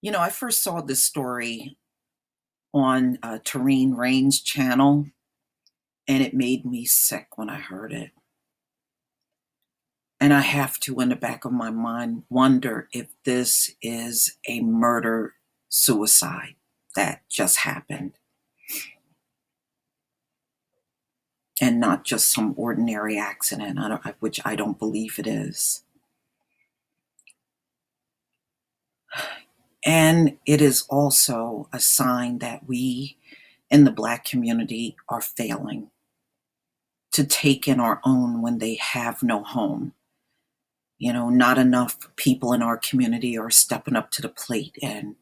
I first saw this story on Terrene Rain's channel, and it made me sick when I heard it. And I have to, in the back of my mind, wonder if this is a murder suicide that just happened and not just some ordinary accident, which I don't believe it is. And it is also a sign that we in the Black community are failing to take in our own when they have no home. Not enough people in our community are stepping up to the plate and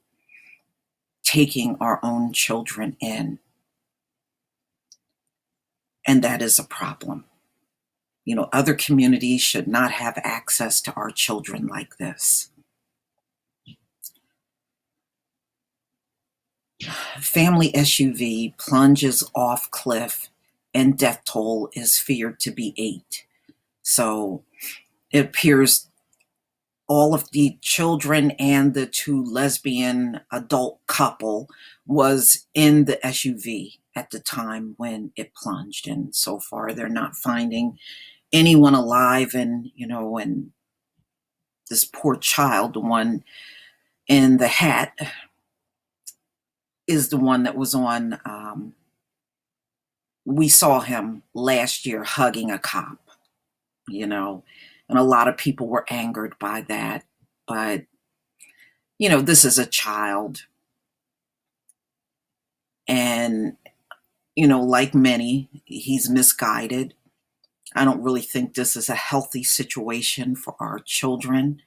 taking our own children in. And that is a problem. Other communities should not have access to our children like this. Family SUV plunges off cliff and death toll is feared to be 8. So it appears all of the children and the 2 lesbian adult couple was in the SUV at the time when it plunged. And so far, they're not finding anyone alive. And this poor child, the one in the hat, is the one that was on. We saw him last year hugging a cop, and a lot of people were angered by that. But, this is a child. And, like many, he's misguided. I don't really think this is a healthy situation for our children.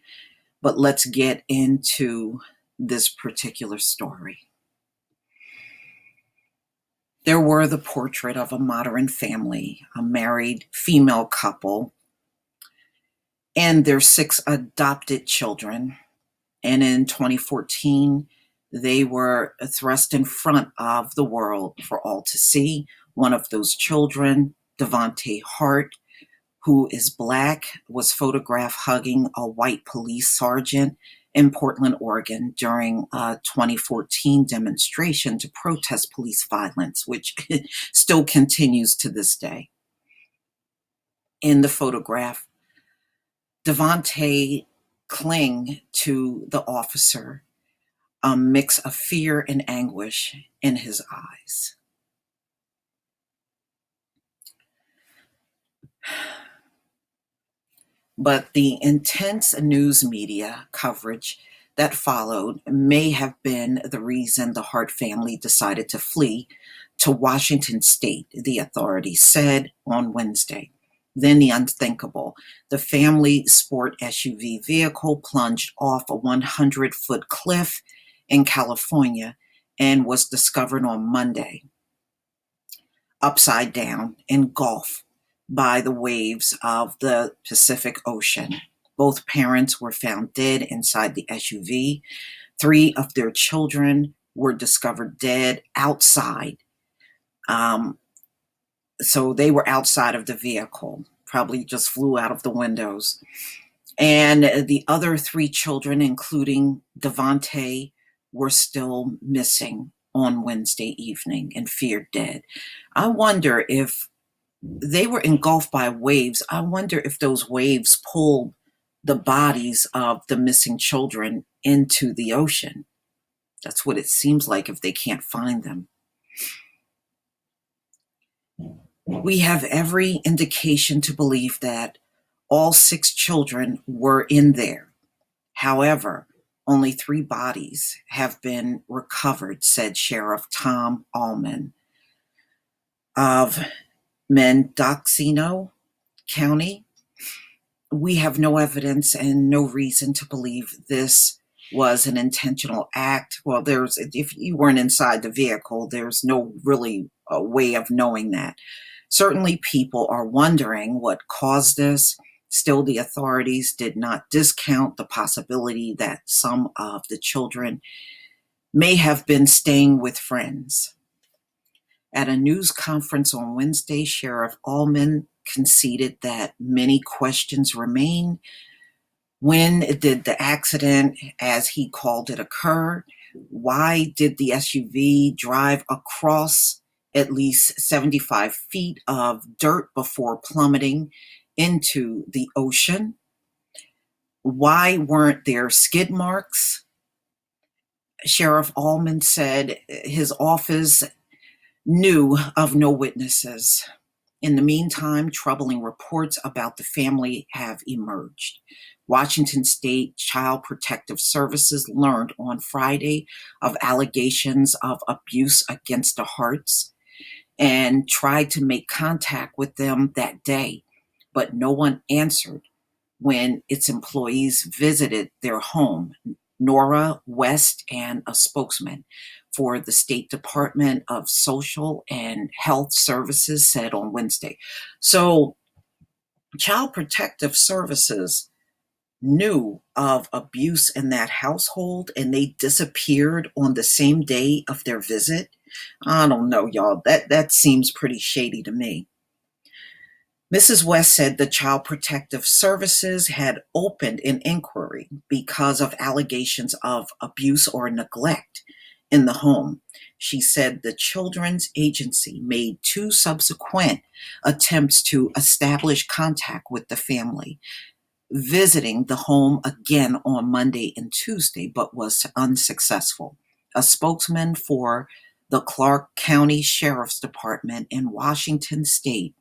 But let's get into this particular story. There were the portrait of a modern family, a married female couple, and their 6 adopted children. And in 2014, they were thrust in front of the world for all to see. One of those children, Devonte Hart, who is Black, was photographed hugging a white police sergeant in Portland, Oregon during a 2014 demonstration to protest police violence, which still continues to this day. In the photograph, Devonte clung to the officer, a mix of fear and anguish in his eyes. But the intense news media coverage that followed may have been the reason the Hart family decided to flee to Washington state, the authorities said on Wednesday. Then the unthinkable. The family sport SUV vehicle plunged off a 100-foot cliff in California and was discovered on Monday, upside down, engulfed by the waves of the Pacific Ocean. Both parents were found dead inside the SUV. 3 of their children were discovered dead outside. So they were outside of the vehicle, probably just flew out of the windows. And the other 3 children, including Devonte, were still missing on Wednesday evening and feared dead. I wonder if they were engulfed by waves. I wonder if those waves pulled the bodies of the missing children into the ocean. That's what it seems like if they can't find them. We have every indication to believe that all 6 children were in there. However, only 3 bodies have been recovered, said Sheriff Tom Allman of Mendocino County. We have no evidence and no reason to believe this was an intentional act. Well, if you weren't inside the vehicle, there's no really a way of knowing that. Certainly people are wondering what caused this. Still, the authorities did not discount the possibility that some of the children may have been staying with friends. At a news conference on Wednesday, Sheriff Allman conceded that many questions remain. When did the accident, as he called it, occur? Why did the SUV drive across at least 75 feet of dirt before plummeting into the ocean? Why weren't there skid marks? Sheriff Allman said his office knew of no witnesses. In the meantime, troubling reports about the family have emerged. Washington State Child Protective Services learned on Friday of allegations of abuse against the Harts and tried to make contact with them that day, but no one answered when its employees visited their home. Nora West and a spokesman for the State Department of Social and Health Services said on Wednesday. So, Child Protective Services knew of abuse in that household and they disappeared on the same day of their visit. I don't know, y'all. That seems pretty shady to me. Mrs. West said the Child Protective Services had opened an inquiry because of allegations of abuse or neglect in the home. She said the Children's Agency made two subsequent attempts to establish contact with the family, visiting the home again on Monday and Tuesday, but was unsuccessful. A spokesman for the Clark County Sheriff's Department in Washington State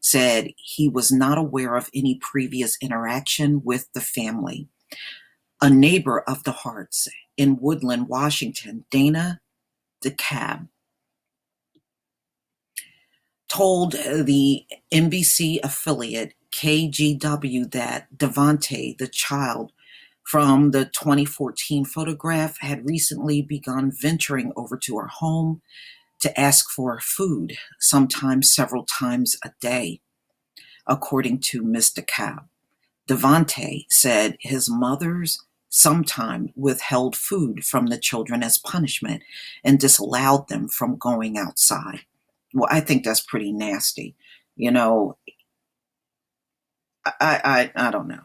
said he was not aware of any previous interaction with the family. A neighbor of the Harts in Woodland, Washington, Dana DeKalb, told the NBC affiliate KGW that Devante, the child from the 2014 photograph, had recently begun venturing over to her home to ask for food, sometimes several times a day. According to Ms. DeKalb, Devante said his mother's sometimes withheld food from the children as punishment and disallowed them from going outside. Well, I think that's pretty nasty. You know, I don't know.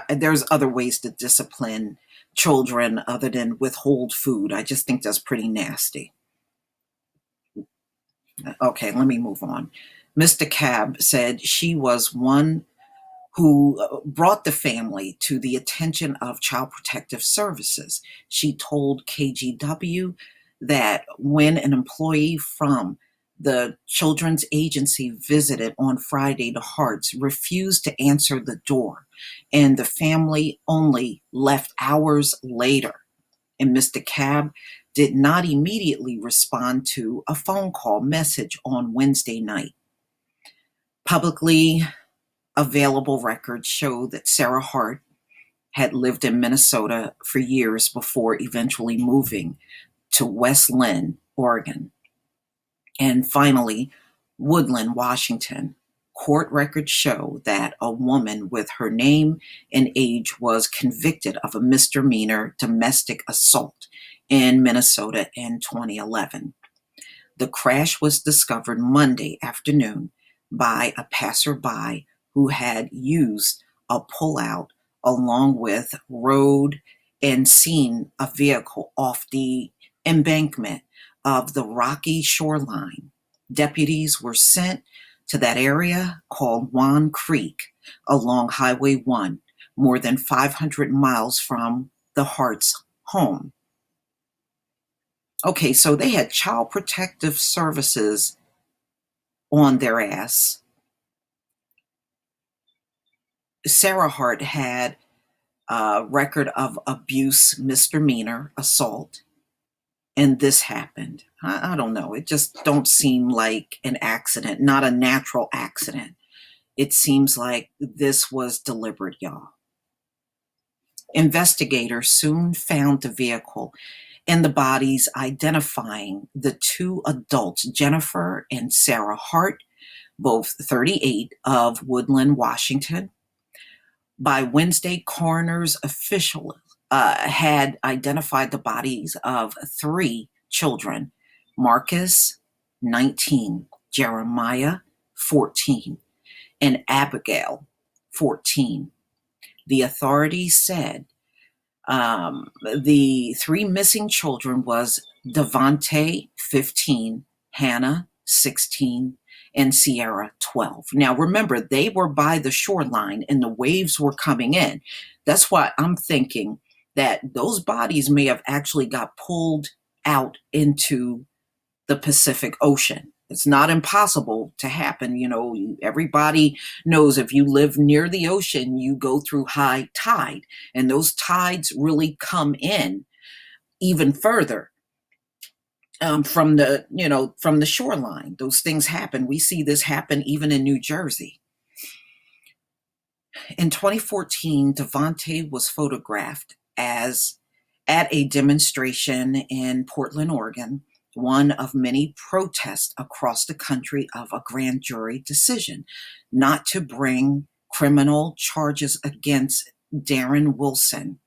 There's other ways to discipline children other than withhold food. I just think that's pretty nasty. Okay, let me move on. Ms. DeKalb said she was one who brought the family to the attention of Child Protective Services. She told KGW that when an employee from the Children's Agency visited on Friday, the Harts refused to answer the door, and the family only left hours later. And Mr. Cab did not immediately respond to a phone call message on Wednesday night. Publicly available records show that Sarah Hart had lived in Minnesota for years before eventually moving to West Linn, Oregon, and finally Woodland, Washington. Court records show that a woman with her name and age was convicted of a misdemeanor domestic assault in Minnesota in 2011. The crash was discovered Monday afternoon by a passerby who had used a pullout along with road and seen a vehicle off the embankment of the rocky shoreline. Deputies were sent to that area called Wan Creek along Highway 1, more than 500 miles from the Hart's home. Okay, so they had Child Protective Services on their ass. Sarah Hart had a record of abuse, misdemeanor, assault, and this happened. I don't know. It just don't seem like an accident, not a natural accident. It seems like this was deliberate, y'all. Investigators soon found the vehicle and the bodies, identifying the two adults, Jennifer and Sarah Hart, both 38, of Woodland, Washington. By Wednesday, coroner's officials had identified the bodies of three children: Marcus, 19, Jeremiah, 14, and Abigail, 14. The authorities said the three missing children was Devontae, 15, Hannah, 16, and Sierra, 12. Now, remember, they were by the shoreline and the waves were coming in. That's why I'm thinking that those bodies may have actually got pulled out into the Pacific Ocean. It's not impossible to happen. You know, everybody knows if you live near the ocean, you go through high tide, and those tides really come in even further from the shoreline. Those things happen. We see this happen even in New Jersey. In 2014, Devontae was photographed as at a demonstration in Portland, Oregon, one of many protests across the country of a grand jury decision not to bring criminal charges against Darren Wilson,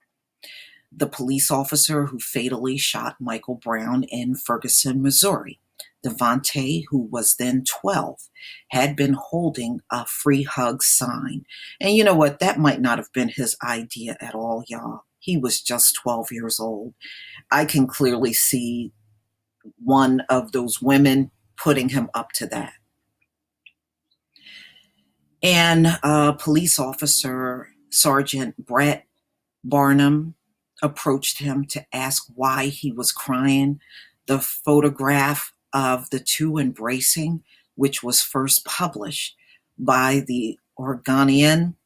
the police officer who fatally shot Michael Brown in Ferguson, Missouri. Devontae, who was then 12, had been holding a free hug sign. And you know what? That might not have been his idea at all, y'all. He was just 12 years old. I can clearly see one of those women putting him up to that. And police officer Sergeant Brett Barnum approached him to ask why he was crying. The photograph of the two embracing, which was first published by the Oregonian,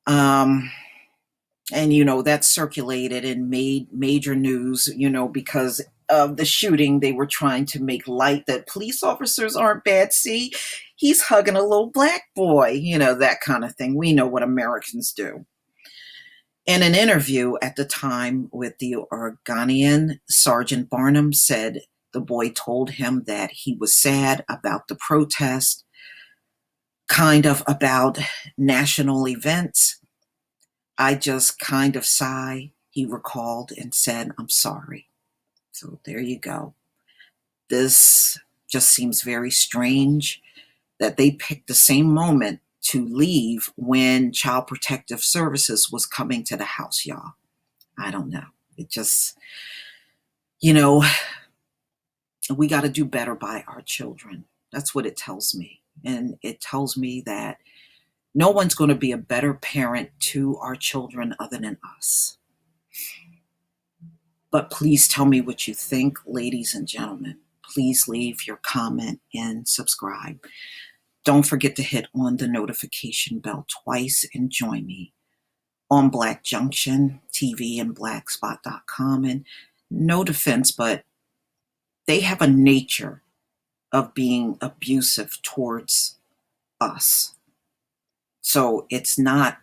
and that circulated and made major news, because of the shooting. They were trying to make light that police officers aren't bad. See, he's hugging a little black boy, that kind of thing. We know what Americans do. In an interview at the time with the Oregonian, Sergeant Barnum said the boy told him that he was sad about the protest, kind of about national events. I just kind of sigh, he recalled, and said, "I'm sorry." So there you go. This just seems very strange that they picked the same moment to leave when Child Protective Services was coming to the house, y'all. I don't know. It just, we got to do better by our children. That's what it tells me. And it tells me that no one's going to be a better parent to our children other than us. But please tell me what you think, ladies and gentlemen. Please leave your comment and subscribe. Don't forget to hit on the notification bell twice and join me on Black Junction TV and Blackspot.com. And no defense, but they have a nature of being abusive towards us. So it's not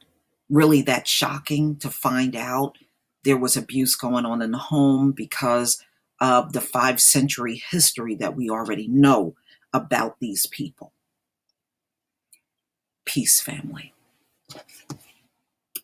really that shocking to find out there was abuse going on in the home because of the 5-century history that we already know about these people. Peace, family.